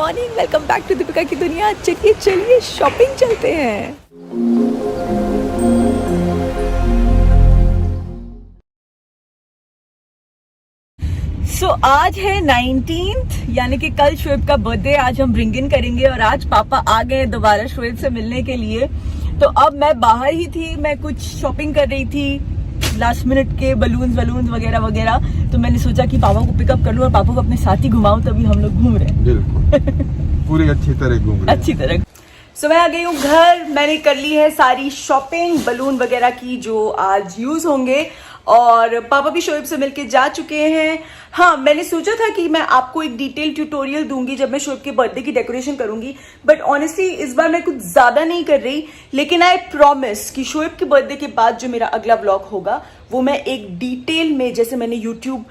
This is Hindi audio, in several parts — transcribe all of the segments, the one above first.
Morning, welcome back to Deepika की दुनिया। चलिए शॉपिंग चलते हैं। आज है 19th, यानी कि कल शोएब का बर्थडे। आज हम रिंग इन करेंगे और आज पापा आ गए दोबारा शोएब से मिलने के लिए। तो अब मैं बाहर ही थी, मैं कुछ शॉपिंग कर रही थी लास्ट मिनट के बलून्स वगैरह वगैरह। तो मैंने सोचा कि पापा को पिकअप कर लूं और पापा को अपने साथ ही घुमाऊं, तभी हम लोग घूम रहे हैं। बिल्कुल पूरी अच्छी तरह घूम रहे हैं। अच्छी तरह। मैं आ गई हूँ घर। मैंने कर ली है सारी शॉपिंग बलून वगैरह की जो आज यूज होंगे, और पापा भी शोएब से मिलके जा चुके हैं। हाँ, मैंने सोचा था कि मैं आपको एक डिटेल ट्यूटोरियल दूंगी जब मैं शोएब के बर्थडे की डेकोरेशन करूंगी, बट ऑनेस्टली इस बार मैं कुछ ज्यादा नहीं कर रही। लेकिन आई प्रॉमिस कि शोएब के बर्थडे के बाद जो मेरा अगला व्लॉग होगा वो मैं एक डिटेल में, जैसे मैंने यूट्यूब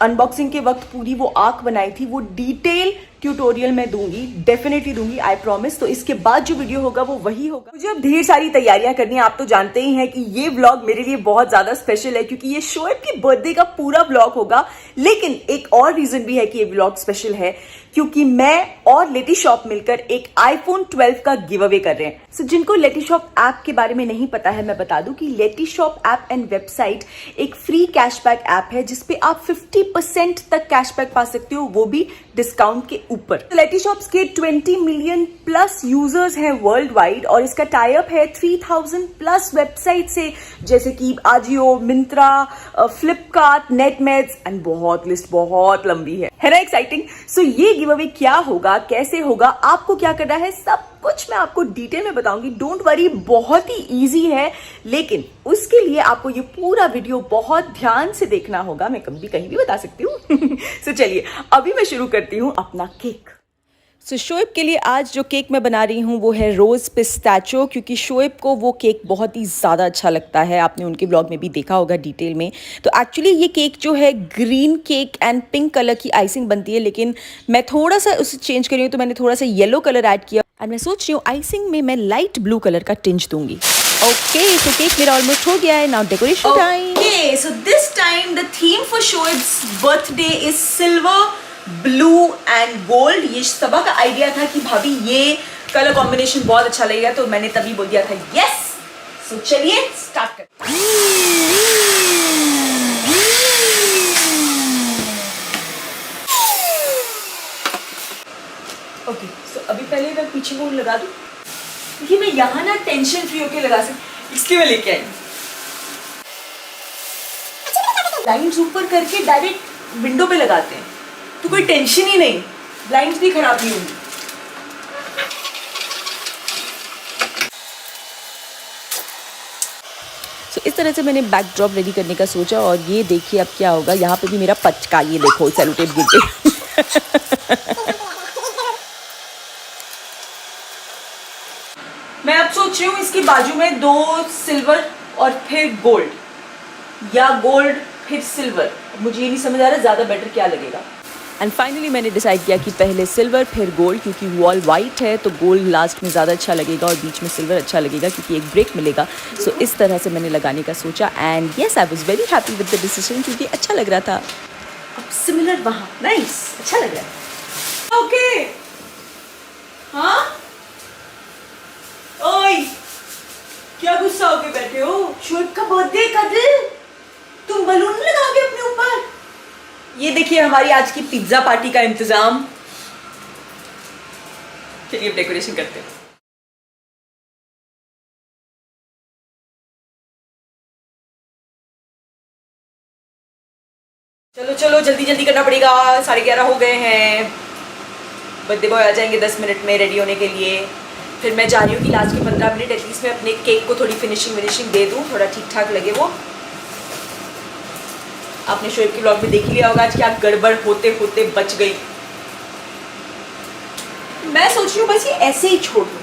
अनबॉक्सिंग के वक्त पूरी वो आंख बनाई थी, वो डिटेल ट्यूटोरियल मैं दूंगी, डेफिनेटली दूंगी, आई प्रॉमिस। तो इसके बाद जो वीडियो होगा वो वही होगा। मुझे अब ढेर सारी तैयारियां करनी है। आप तो जानते ही हैं कि ये व्लॉग मेरे लिए बहुत ज्यादा स्पेशल है, क्योंकि ये शोएब की बर्थडे का पूरा व्लॉग होगा। लेकिन एक और रीजन भी है कि ये व्लॉग स्पेशल है, क्योंकि मैं और लेटी शॉप मिलकर एक iPhone 12 का गिव अवे कर रहे हैं। सो जिनको लेटी शॉप ऐप के बारे में नहीं पता है, मैं बता दूं कि लेटी शॉप ऐप एंड वेबसाइट एक फ्री कैशबैक ऐप है जिसपे आप 50% तक कैशबैक पा सकते हो, वो भी डिस्काउंट के ऊपर। लेटी शॉप्स के 20 मिलियन प्लस यूजर्स हैं वर्ल्ड वाइड, और इसका टाई अप है 3000 प्लस वेबसाइट से, जैसे कि आजियो, मिंत्रा, फ्लिपकार्ट, नेटमेट्स एंड बहुत लिस्ट बहुत लंबी है ना एक्साइटिंग। सो ये गिव अवे क्या होगा, कैसे होगा, आपको क्या करना है, सब कुछ मैं आपको डिटेल में बताऊंगी। डोंट वरी, बहुत ही इजी है, लेकिन उसके लिए आपको ये पूरा वीडियो बहुत ध्यान से देखना होगा। मैं कभी कहीं भी बता सकती हूँ। सो चलिए अभी मैं शुरू करती हूँ अपना केक। शोएब के लिए आज जो केक मैं बना रही हूँ वो है रोज़ पिस्ताचो, क्योंकि शोएब को वो केक बहुत ही ज़्यादा अच्छा लगता है। आपने उनके ब्लॉग में भी देखा होगा डिटेल में। तो एक्चुअली ये केक जो है green cake and pink colour की आइसिंग बनती है, लेकिन मैं थोड़ा सा उसे चेंज कर रही हूँ, तो मैंने थोड़ा सा येलो कलर ऐड किया एंड मैं सोच रही हूँ आइसिंग में मैं लाइट ब्लू कलर का टिंच दूंगी। ओके, सो केक मेरा ऑलमोस्ट हो गया है। Now decoration time. Okay, so this time the theme for Shoaib's birthday is silver, blue and gold. ये सबा का आइडिया था कि भाभी ये कलर कॉम्बिनेशन बहुत अच्छा लगेगा, तो मैंने तभी बोल दिया था यस। सो चलिए स्टार्ट करते हैं। ओके, सो अभी पहले मैं पीछे को लगा दूं, क्योंकि मैं यहाँ ना टेंशन फ्री होके लगा सकती, इसलिए मैं लेके आई। लाइन्स ऊपर करके डायरेक्ट विंडो पे लगाते हैं, तो कोई टेंशन ही नहीं, ब्लाइंड्स भी खराब नहीं होंगी। सो इस तरह से मैंने बैकड्रॉप रेडी करने का सोचा, और ये देखिए अब क्या होगा। यहाँ पे भी मेरा पचका, ये देखो सेलो टेप गिर गई। मैं अब सोच रही हूँ इसकी बाजू में 2 सिल्वर और फिर गोल्ड, या गोल्ड फिर सिल्वर। मुझे ये नहीं समझ आ रहा ज्यादा बेटर क्या लगेगा। एंड फाइनली मैंने डिसाइड किया कि पहले सिल्वर फिर गोल्ड, क्योंकि वॉल वाइट है तो गोल्ड लास्ट में ज़्यादा अच्छा लगेगा और बीच में सिल्वर अच्छा लगेगा, क्योंकि एक ब्रेक मिलेगा। सो इस तरह से मैंने लगाने का सोचा, and yes I was very happy with the decision, क्योंकि अच्छा लग रहा था। अब सिमिलर वहाँ, नाइस, अच्छा लग रहा है। ओके, हाँ ओए, क्या गुस्सा होके बैठे हो? शोएब का बर्थडे का दिन, तुम बलून लगाओगे अपने ऊपर? ये देखिए हमारी आज की पिज्जा पार्टी का इंतजाम। चलिए डेकोरेशन करते हैं। चलो चलो जल्दी जल्दी करना पड़ेगा, 11:30 हो गए हैं। बर्थडे बॉय आ जाएंगे 10 मिनट में रेडी होने के लिए। फिर मैं जा रही हूँ कि लास्ट के 15 मिनट एटलीस्ट मैं अपने केक को थोड़ी फिनिशिंग दे दूँ, थोड़ा ठीक ठाक लगे वो। आपने शोएब के ब्लॉग में देख लिया होगा आज क्या गड़बड़ होते होते बच गई। मैं सोच रही हूँ बस ये ऐसे ही छोड़ दूँ,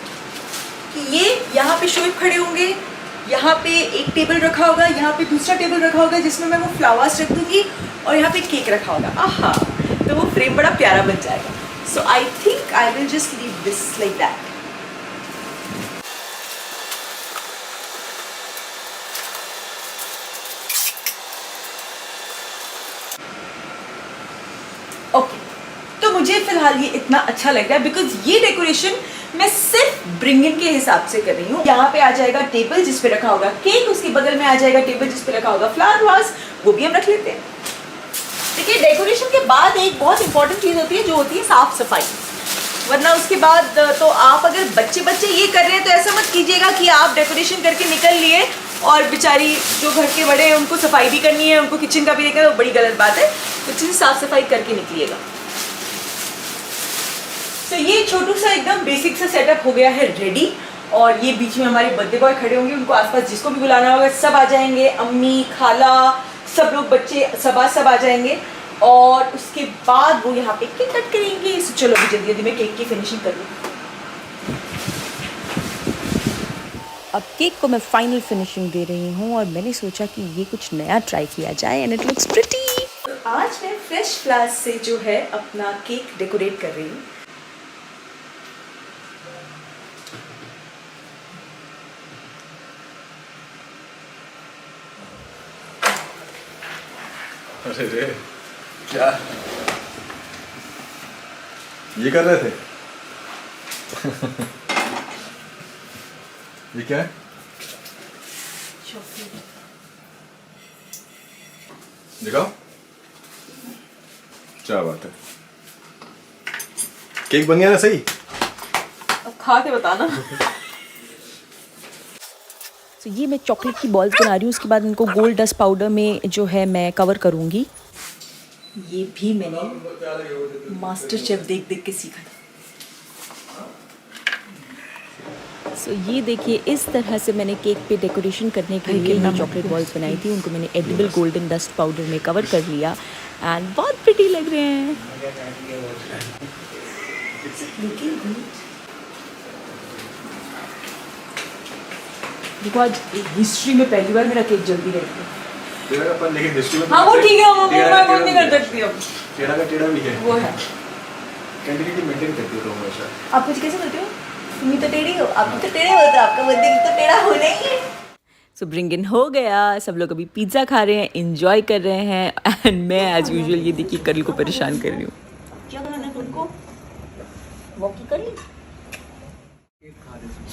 कि ये यहाँ पे शोएब खड़े होंगे, यहाँ पे एक टेबल रखा होगा, यहाँ पे दूसरा टेबल रखा होगा जिसमें मैं वो फ्लावर्स रख दूंगी, और यहाँ पे केक रखा होगा। आहा, तो वो फ्रेम बड़ा प्यारा बन जाएगा। So I think I will just leave this like that. Okay, तो मुझे फिलहाल ये इतना अच्छा लग रहा है बिकॉज ये डेकोरेशन मैं सिर्फ ब्रिंग इन के हिसाब से कर रही हूँ। यहाँ पे आ जाएगा टेबल जिस पे रखा होगा केक, उसके बगल में आ जाएगा टेबल जिस पे रखा होगा फ्लावर वास, वो भी हम रख लेते हैं। देखिए डेकोरेशन के बाद एक बहुत इंपॉर्टेंट चीज होती है जो होती है साफ सफाई, वरना उसके बाद तो आप अगर बच्चे ये कर रहे हैं तो ऐसा मत कीजिएगा कि आप डेकोरेशन करके निकल लिए और बेचारी जो घर के बड़े हैं उनको सफाई भी करनी है, उनको किचन का भी देखना है, वो बड़ी गलत बात है। कुछ चीज़ साफ सफाई करके निकलिएगा। तो ये छोटू सा एकदम बेसिक सा सेटअप हो गया है रेडी, और ये बीच में हमारे बर्थडे बॉय खड़े होंगे, उनको आसपास जिसको भी बुलाना होगा सब आ जाएंगे, अम्मी खाला सब लोग बच्चे सब आ जाएंगे, और उसके बाद वो यहाँ पे केक कट करेंगे। चलो अभी जल्दी जल्दी मैं केक की फिनिशिंग कर लूँ। अब केक को मैं फाइनल फिनिशिंग दे रही हूँ और मैंने सोचा कि ये कुछ नया ट्राई किया जाए एंड इट लुक्स प्रिटी। आज मैं फ्रेश फ्लावर्स से जो है अपना केक डेकोरेट कर रही हूँ। अरे रे क्या ये कर रहे थे? ये क्या है? दिखाओ, क्या बात है, केक बन गया ना सही? अब खा के बताना। तो ये मैं चॉकलेट की बॉल्स बना रही हूँ, उसके बाद इनको गोल्ड डस्ट पाउडर में जो है मैं कवर करूँगी। ये भी मैंने मास्टर शेफ देख देख के सीखा था। सो ये देखिए इस तरह से मैंने केक पे डेकोरेशन करने के लिए मैं चॉकलेट बॉल्स बनाई थी, उनको मैंने एडिबल गोल्डन डस्ट पाउडर में कवर कर लिया एंड बहुत प्रिटी लग रहे हैं। देखो आज हिस्ट्री में पहली बार मेरा केक जल्दी रेडी है। टेढ़ा अपन लेकिन हिस्ट्री में हाँ वो ठीक है, वो मैं वो नहीं कर सकती अब। टेढ़ा का टेढ़ा भी है, वो है। कंटिन्यूटी मेंटेन करती हो हमेशा। आप मुझे कैसे करते हो? तुम ही तो टेढ़ी हो, आप भी तो टेढ़े हो, तो आपका बर्थडे तो टेढ़ा होना ही है। सो ब्रिंग इन हो गया, सब लोग अभी पिज्ज़ा खा रहे हैं, इंजॉय कर रहे हैं एंड मैं एज यूजुअल ये देखिए कल को परेशान कर रही हूँ। क्या बनाना है उनको? वॉकी कर ली।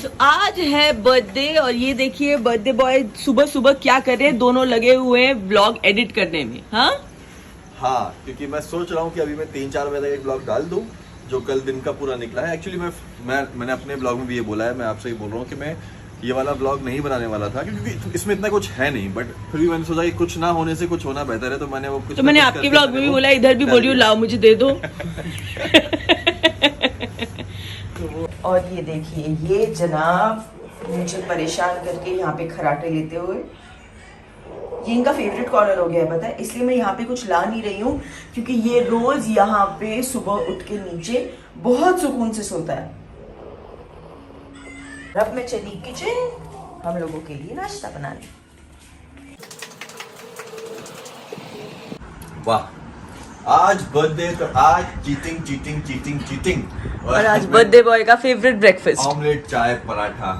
So, आज है बर्थडे और ये देखिए बर्थडे बॉय सुबह सुबह क्या कर रहे हैं, दोनों लगे हुए हैं व्लॉग एडिट करने में। हाँ, क्योंकि मैं सोच रहा हूँ कि अभी मैं 3-4 बजे तक एक ब्लॉग डाल दूँ जो कल दिन का पूरा निकला है। एक्चुअली मैंने अपने ब्लॉग में भी ये बोला है, मैं आपसे ही बोल रहा हूँ कि मैं ये वाला ब्लॉग नहीं बनाने वाला था क्योंकि इसमें इतना कुछ है नहीं, बट फिर भी मैंने सोचा कि कुछ ना होने से कुछ होना बेहतर है, तो मैंने वो कुछ तो मैंने आपके ब्लॉग में भी बोला, इधर भी बोलियो लाओ मुझे दे दो। और ये देखिए ये जनाब मुझे परेशान करके यहाँ पे खराटे लेते हुए, ये इनका फेवरेट कॉर्नर हो गया है पता है, इसलिए मैं यहाँ पे कुछ ला नहीं रही हूँ क्योंकि ये रोज यहाँ पे सुबह उठ के नीचे बहुत सुकून से सोता है। अब मैं चली किचन हम लोगों के लिए नाश्ता बनाने। वाह, आज बर्थडे तो आज चीटिंग और आज बर्थडे बॉय का फेवरेट ब्रेकफास्ट ऑमलेट, चाय, पराठा।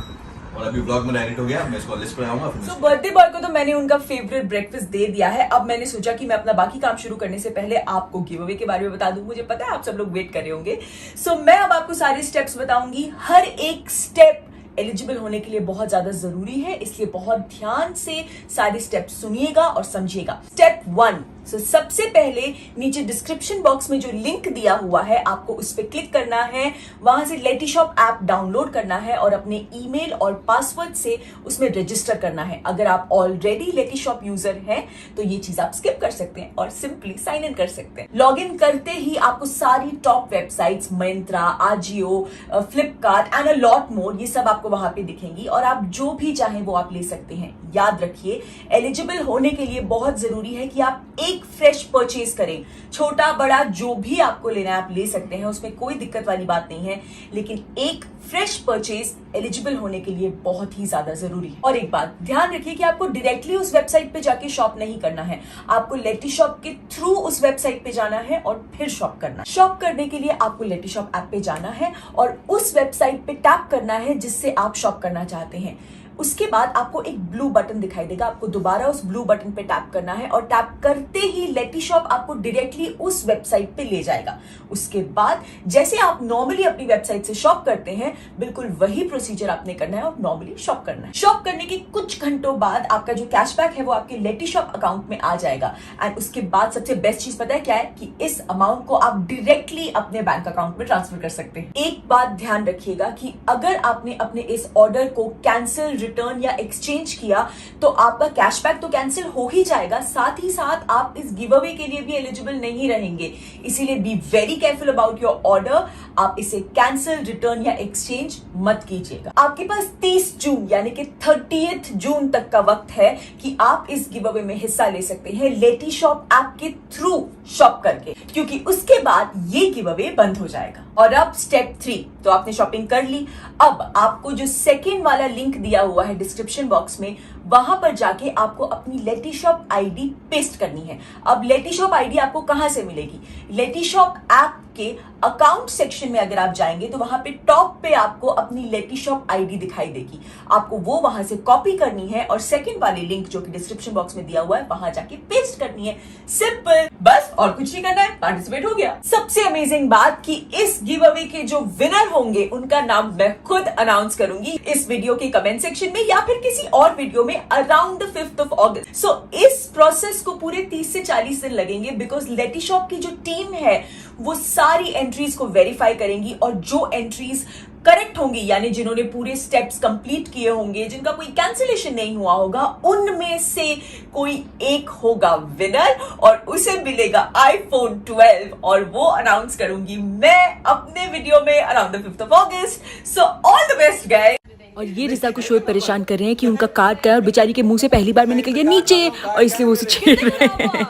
और अभी ब्लॉग में एडिट हो गया, मैं इसको लिस्ट पे आऊंगा। तो बर्थडे बॉय को तो मैंने उनका फेवरेट ब्रेकफास्ट दे दिया है। अब मैंने सोचा कि मैं अपना बाकी काम शुरू करने से पहले आपको गिव अवे के बारे में बता दूं। मुझे पता है आप सब लोग वेट कर रहे होंगे, सो मैं अब आपको सारे स्टेप्स बताऊंगी। हर एक स्टेप एलिजिबल होने के लिए बहुत ज्यादा जरूरी है, इसलिए बहुत ध्यान से सारे स्टेप्स सुनिएगा और समझिएगा। स्टेप 1, सबसे पहले नीचे डिस्क्रिप्शन बॉक्स में जो लिंक दिया हुआ है आपको उस पर क्लिक करना है, वहां से लेटीशॉप ऐप डाउनलोड करना है और अपने ईमेल और पासवर्ड से उसमें रजिस्टर करना है। अगर आप ऑलरेडी लेटीशॉप यूजर हैं तो ये चीज आप स्किप कर सकते हैं और सिंपली साइन इन कर सकते हैं। लॉग इन करते ही आपको सारी top websites Myntra, Ajio, Flipkart and a lot more, ये सब आपको वहां पे दिखेंगी और आप जो भी चाहें वो आप ले सकते हैं। याद रखिए एलिजिबल होने के लिए बहुत जरूरी है कि आप एक फ्रेश परचेज करें। छोटा बड़ा जो भी आपको लेना है आप ले सकते हैं, उसमें कोई दिक्कत वाली बात नहीं है, लेकिन एक फ्रेश परचेज एलिजिबल होने के लिए बहुत ही ज्यादा जरूरी है। और एक बात ध्यान रखिए कि आपको डायरेक्टली उस वेबसाइट पे जाके शॉप नहीं करना है, आपको लेटीशॉप के थ्रू उस वेबसाइट पे जाना है और फिर शॉप करना। शॉप करने के लिए आपको लेटीशॉप ऐप पे जाना है और उस वेबसाइट पे टैप करना है जिससे आप शॉप करना चाहते हैं। उसके बाद आपको एक ब्लू बटन दिखाई देगा, आपको दोबारा उस ब्लू बटन पे टैप करना है और टैप करते ही लेटीशॉप आपको डायरेक्टली उस वेबसाइट पे ले जाएगा। उसके बाद जैसे आप नॉर्मली अपनी वेबसाइट से शॉप करते हैं, बिल्कुल वही प्रोसीजर आपने करना है और नॉर्मली शॉप करना है। शॉप करने के कुछ घंटों बाद आपका जो कैशबैक है वो आपके लेटीशॉप अकाउंट में आ जाएगा। एंड उसके बाद सबसे बेस्ट चीज पता है क्या है कि इस अमाउंट को आप डायरेक्टली अपने बैंक अकाउंट में ट्रांसफर कर सकते हैं। एक बात ध्यान रखिएगा कि अगर आपने अपने इस ऑर्डर को कैंसिल, रिटर्न या एक्सचेंज किया तो आपका कैशबैक तो कैंसिल हो ही जाएगा, साथ ही साथ आप इस गिव अवे के लिए भी एलिजिबल नहीं रहेंगे। इसीलिए be very careful about your order. आप इसे कैंसिल, रिटर्न या एक्सचेंज मत कीजिएगा। आपके पास 30 जून यानी कि 30th जून तक का वक्त है कि आप इस गिव अवे में हिस्सा ले सकते हैं लेटीशॉप ऐप के थ्रू शॉप करके, क्योंकि उसके बाद ये गिव अवे बंद हो जाएगा। और अब स्टेप 3, तो आपने शॉपिंग कर ली। अब आपको जो सेकेंड वाला लिंक दिया हुआ है डिस्क्रिप्शन बॉक्स में, वहां पर जाके आपको अपनी लेटीशॉप आईडी पेस्ट करनी है। अब लेटीशॉप आईडी आपको कहां से मिलेगी? लेटीशॉप ऐप के अकाउंट सेक्शन में अगर आप जाएंगे तो वहां पे टॉप पे आपको अपनी लेटीशॉप आईडी दिखाई देगी। आपको वो वहां से कॉपी करनी है और सेकंड वाली लिंक जो कि डिस्क्रिप्शन बॉक्स में दिया हुआ है वहां जाके पेस्ट करनी है। सिंपल, बस और कुछ नहीं करना है, पार्टिसिपेट हो गया। सबसे अमेजिंग बात कि इस गिव अवे के जो विनर होंगे उनका नाम मैं खुद अनाउंस करूंगी इस वीडियो के कमेंट सेक्शन में या फिर किसी और वीडियो में around the 5th of August। सो इस प्रोसेस को पूरे 30 से 40 दिन लगेंगे, बिकॉज लेटीशॉप की जो टीम है वो सारी एंट्रीज को वेरीफाई करेंगी और जो एंट्रीज करेक्ट होंगी, यानी जिन्होंने पूरे स्टेप्स कंप्लीट किए होंगे, जिनका कोई कैंसिलेशन नहीं हुआ होगा, उनमें से कोई एक होगा विनर और उसे मिलेगा iPhone 12 और वो अनाउंस करूंगी मैं अपने वीडियो में around the 5th of August। So all the best guys. और ये रिजा को शोएब परेशान कर रहे हैं कि उनका कार्ड क्या है और बेचारी के मुंह से पहली बार में निकल गया नीचे और इसलिए वो उसे छेड़ रहे हैं।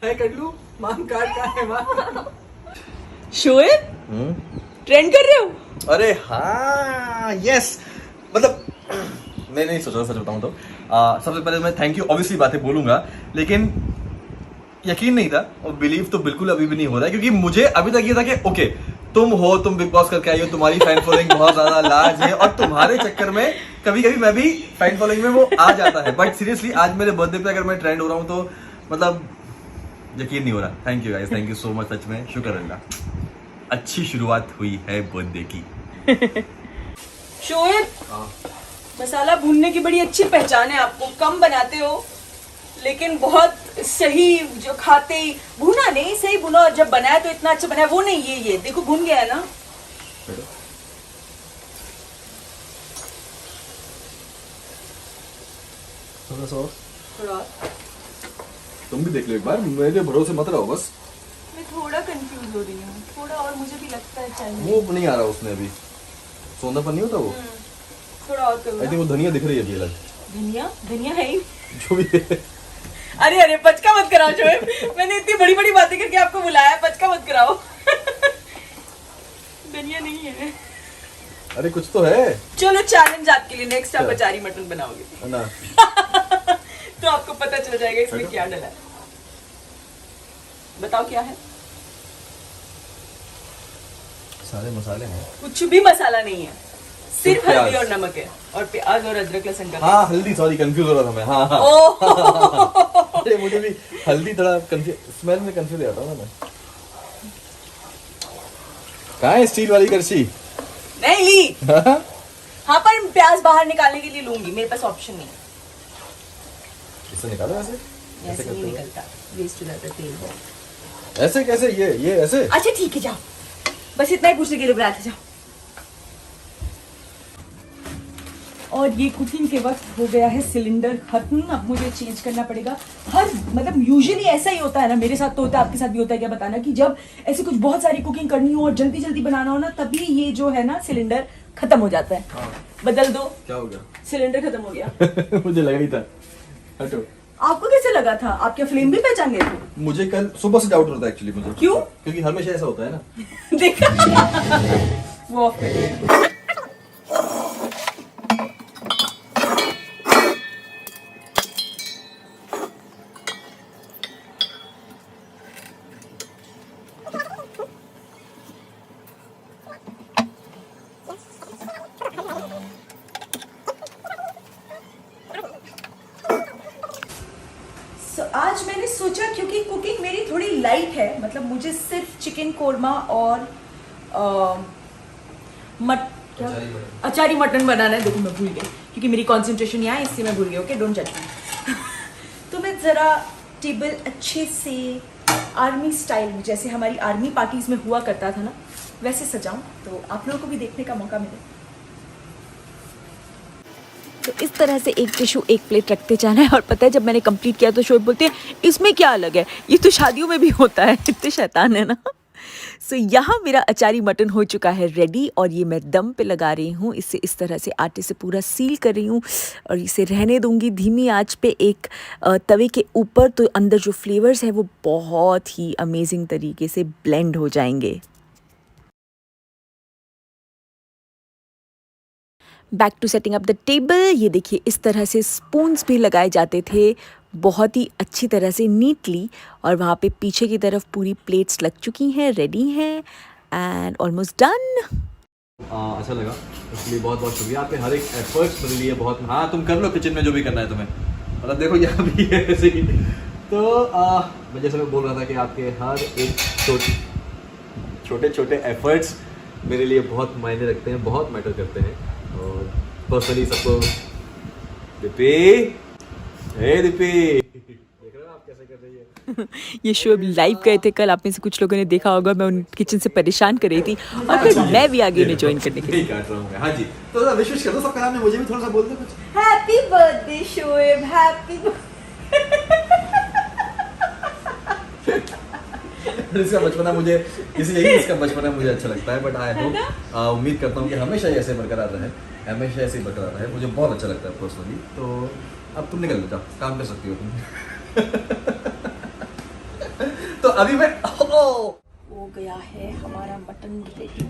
है कटलू मान कार्ड का है मान। शोएब ट्रेंड कर रहे हो? अरे हाँ, यस, मतलब मैं नहीं सोच रहा, सच बताऊं तो सबसे पहले मैं थैंक यू ऑब्वियसली बातें बोलूंगा, लेकिन यकीन नहीं था और बिलीव तो बिल्कुल अभी भी नहीं हो रहा है, क्योंकि मुझे अभी तक ये था कि ओके तुम हो, तुम बिग बॉस करके आई हो, तुम्हारी फैन फॉलोइंग बहुत ज्यादा लार्ज है और तुम्हारे चक्कर में कभी कभी मैं भी फैन फॉलोइंग में वो आ जाता है। बट सीरियसली आज मेरे बर्थडे पे अगर मैं ट्रेंड हो रहा हूँ तो मतलब यकीन नहीं हो रहा। Thank you guys, thank you so much, सच में शुक्र अल्लाह। अच्छी शुरुआत हुई है बर्थडे की। शोएब, मसाला भूनने की बड़ी अच्छी पहचान है आपको, कम बनाते हो लेकिन बहुत सही, जो खाते ही भुना नहीं, सही भुना, और जब बनाया तो इतना अच्छा बनाया। वो नहीं, ये देखो भुन गया है ना। थोड़ा तुम भी देख लो एक बार, मेरे भरोसे मत रहो बस। मैं थोड़ा कंफ्यूज हो रही हूँ, थोड़ा और मुझे भी लगता है चाहिए। मुंह नहीं आ रहा उसमें अभी, सौंधापन नहीं होता वो। थोड़ा और करो। आई थिंक वो धनिया दिख रही है अभी अलग। धनिया, धनिया है ही। जो भी है। अरे अरे पचका मत कराओ शोएब, मैंने इतनी बड़ी बड़ी बातें करके आपको बुलाया, पचका मत कराओ। धनिया नहीं है। अरे कुछ तो है। चलो चैलेंज आपके लिए, नेक्स्ट आप अचारी मटन बनाओगे ना। तो आपको पता चल जाएगा इसमें क्या डला है। बताओ क्या है? सारे मसाले हैं। कुछ भी मसाला नहीं है, सिर्फ प्याज। हल्दी और नमक है और प्याज और अदरक लहसुन का। हाँ हल्दी, सॉरी कंफ्यूज हो रहा था मैं। हाँ हाँ। ओह अरे मुझे भी हल्दी थोड़ा कंफ्यूज, स्मेल में कंफ्यूज हो जाता हूँ ना मैं। कहाँ है स्टील वाली करछी? नहीं ली। हाँ पर प्याज बाहर निकालने के लिए लूंगी, मेरे पास ऑप्शन नहीं है। इससे निकालो ऐसे? ऐसे नहीं करते हो? निकलता, वेस्ट हो जाता तेल बहुत। ऐसे कैसे? ये ऐसे? अच्छा ठीक है, जाओ, बस इतना ही पूछने के लिए बुलाया था, जाओ। और ये कुकिंग के वक्त हो गया है सिलेंडर खत्म, अब मुझे चेंज करना पड़ेगा। हर मतलब यूजुअली ऐसा ही होता है ना, मेरे साथ तो होता है, आपके साथ भी होता है क्या बताना, कि जब ऐसे कुछ बहुत सारी कुकिंग करनी हो और जल्दी जल्दी बनाना हो ना, तभी ये जो है ना सिलेंडर खत्म हो जाता है। हाँ। बदल दो। क्या हो गया? सिलेंडर खत्म हो गया। मुझे लगा ही था। हटो। आपको कैसे लगा था? आप क्या फ्लेम भी पहचान गए थे? मुझे कल सुबह से डाउट होता है एक्चुअली मुझे। क्यों? क्योंकि हमेशा ऐसा होता है ना। देखा वो ऑफ कर दिया। आज मैंने सोचा क्योंकि कुकिंग मेरी थोड़ी लाइट है, मतलब मुझे सिर्फ चिकन कोरमा और अचारी मटन बनाना है। देखो मैं भूल गई क्योंकि मेरी कंसंट्रेशन यहाँ है, इससे मैं भूल गई। ओके, डोंट जज मी। तो मैं ज़रा टेबल अच्छे से आर्मी स्टाइल में, जैसे हमारी आर्मी पार्टीज में हुआ करता था ना, वैसे सजाऊं तो आप लोगों को भी देखने का मौका मिले। तो इस तरह से एक टिशू एक प्लेट रखते जाना है। और पता है जब मैंने कंप्लीट किया तो शोएब बोलते हैं इसमें क्या अलग है, ये तो शादियों में भी होता है। इतने शैतान है ना। सो यहाँ मेरा अचारी मटन हो चुका है रेडी और ये मैं दम पे लगा रही हूँ। इसे इस तरह से आटे से पूरा सील कर रही हूँ और इसे रहने दूंगी धीमी आंच पे एक तवे के ऊपर, तो अंदर जो फ्लेवर्स हैं वो बहुत ही अमेजिंग तरीके से ब्लेंड हो जाएंगे। Back to setting up the table. ये देखिए इस तरह से स्पून्स भी लगाए जाते थे बहुत ही अच्छी तरह से नीटली, और वहाँ पे पीछे की तरफ पूरी प्लेट्स लग चुकी हैं, रेडी हैं एंड ऑलमोस्ट डन। अच्छा लगा, इसलिए बहुत बहुत शुक्रिया। आपके हर एक एफर्ट्स मेरे लिए बहुत। हाँ, तुम कर लो किचन में जो भी करना है तुम्हें, मतलब देखो यहाँ भी है ऐसे ही। तो मैं जैसे मैं बोल रहा था कि आपके हर एक छोटे छोटे एफर्ट्स मेरे लिए बहुत मायने रखते हैं, बहुत मैटर करते हैं। और पर्सनली सबको दीपी, दीपी देख रहे हो आप कैसे कर रही है। ये शो लाइव गए थे कल, आप में से कुछ लोगों ने देखा होगा। मैं उन किचन से परेशान कर रही थी और फिर मैं भी आगे इन्हें ज्वाइन करने के लिए काट रहा हूँ मैं। हाँ जी, तो थोड़ा विश कर दो सबका नाम, मुझे भी थोड़ा सा बोल दो कुछ। हैप्पी बर्थडे शोएब, हैप्पी इसका बचपना मुझे इसका बचपना मुझे अच्छा लगता है, बट आई होप उम्मीद करता हूँ कि हमेशा ऐसे बरकरार रहे, हमेशा ऐसे बरकरार रहे। मुझे बहुत अच्छा लगता है पर्सनली। तो अब तुम निकल जाओ, काम कर सकती हो तुम। तो अभी मैं हो गया है हमारा मटन रेडी।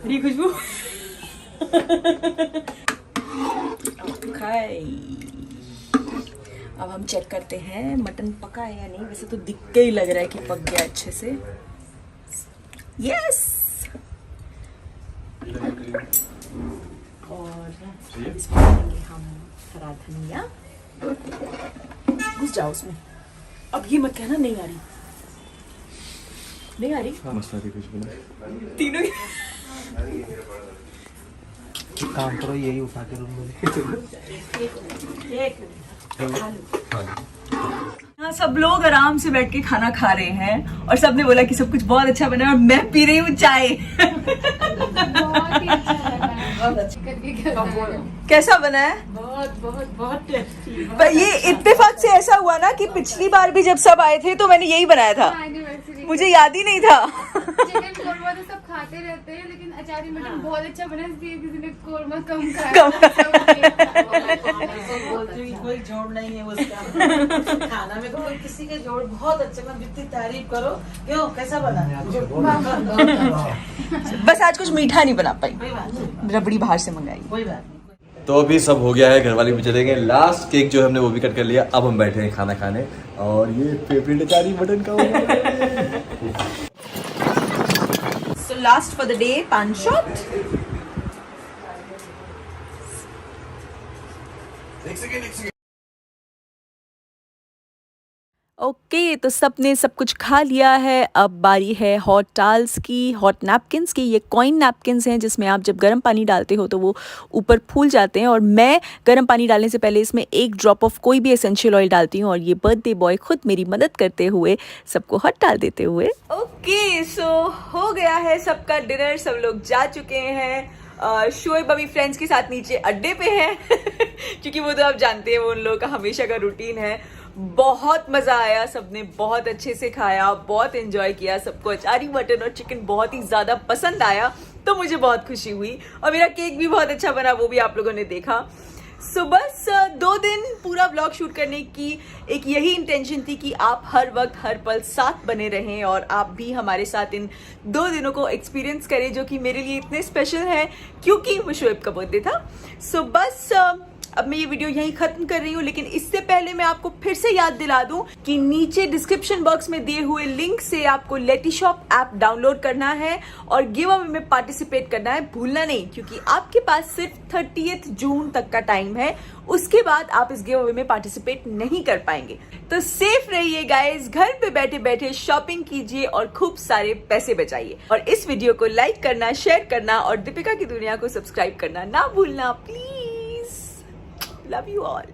बड़ी खुशबू। अब हम चेक करते हैं मटन पका है या नहीं। वैसे तो दिख के ही लग रहा है कि पक गया अच्छे से। यस। और इसमें डालेंगे हम हरा धनिया। घुस जाओ उसमें। अब ये मत कहना नहीं आ रही, नहीं आ रही। मसला की खुशबू तीनों काम करो, यही उठा के रूम में। हाँ, सब लोग आराम से बैठ के खाना खा रहे हैं और सबने बोला कि सब कुछ बहुत अच्छा बना है और मैं पी रही हूँ चाय। बहुत ही अच्छा लगा। कैसा बना है? बहुत टेस्टी। पर ये इत्तेफाक से ऐसा हुआ ना कि पिछली बार भी जब सब आए थे तो मैंने यही बनाया था, मुझे याद ही नहीं था। चिकन कोरमा तो सब खाते रहते हैं, लेकिन अचारी मटन बहुत अच्छा बना, इसलिए किसी ने कोरमा कम खाया। कोई जोड़ नहीं है उसका। खाना में तो कोई किसी के जोड़ बहुत अच्छे, मैं जितनी तारीफ करो। क्यों, कैसा बना? बस आज कुछ मीठा नहीं बना पाई, कोई बात नहीं, रबड़ी बाहर से मंगाई। कोई बात नहीं। तो अभी सब हो गया है, घर वाले भी चले गए, लास्ट केक जो हमने वो भी कट कर लिया। अब हम बैठे हैं खाना खाने और ये फेवरेट अचारी मटन का हो गया। So last for the day, pan shot. Okay, तो सबने सब कुछ खा लिया है। अब बारी है हॉट टाल्स की, हॉट नैपकिन्स की। ये कॉइन नैपकिन्स हैं जिसमें आप जब गर्म पानी डालते हो तो वो ऊपर फूल जाते हैं, और मैं गर्म पानी डालने से पहले इसमें एक ड्रॉप ऑफ कोई भी एसेंशियल ऑयल डालती हूँ, और ये बर्थडे बॉय खुद मेरी मदद करते हुए सबको हॉट डाल देते हुए। ओके, सो हो गया है सबका डिनर, सब लोग जा चुके हैं। शोएब अभी फ्रेंड्स के साथ नीचे अड्डे पे हैं क्योंकि वो तो आप जानते हैं वो उन लोगों का हमेशा का रूटीन है। बहुत मज़ा आया, सबने बहुत अच्छे से खाया, बहुत एंजॉय किया। सबको अचारी मटन और चिकन बहुत ही ज़्यादा पसंद आया, तो मुझे बहुत खुशी हुई। और मेरा केक भी बहुत अच्छा बना, वो भी आप लोगों ने देखा। सो बस 2 दिन पूरा ब्लॉग शूट करने की एक यही इंटेंशन थी कि आप हर वक्त हर पल साथ बने रहें और आप भी हमारे साथ इन 2 दिनों को एक्सपीरियंस करें जो कि मेरे लिए इतने स्पेशल हैं क्योंकि वो शोएब का बर्थडे था। सो बस अब मैं ये वीडियो यहीं खत्म कर रही हूँ, लेकिन इससे पहले मैं आपको फिर से याद दिला दूं कि नीचे डिस्क्रिप्शन बॉक्स में दिए हुए लिंक से आपको लेटीशॉप ऐप डाउनलोड करना है और गिव अवे में पार्टिसिपेट करना है, भूलना नहीं, क्योंकि आपके पास सिर्फ 30 जून तक का टाइम है। उसके बाद आप इस गिव अवे में पार्टिसिपेट नहीं कर पाएंगे। तो सेफ रहिए गाइस, घर पे बैठे बैठे शॉपिंग कीजिए और खूब सारे पैसे बचाइए। और इस वीडियो को लाइक करना, शेयर करना और दीपिका की दुनिया को सब्सक्राइब करना ना भूलना प्लीज। Love you all.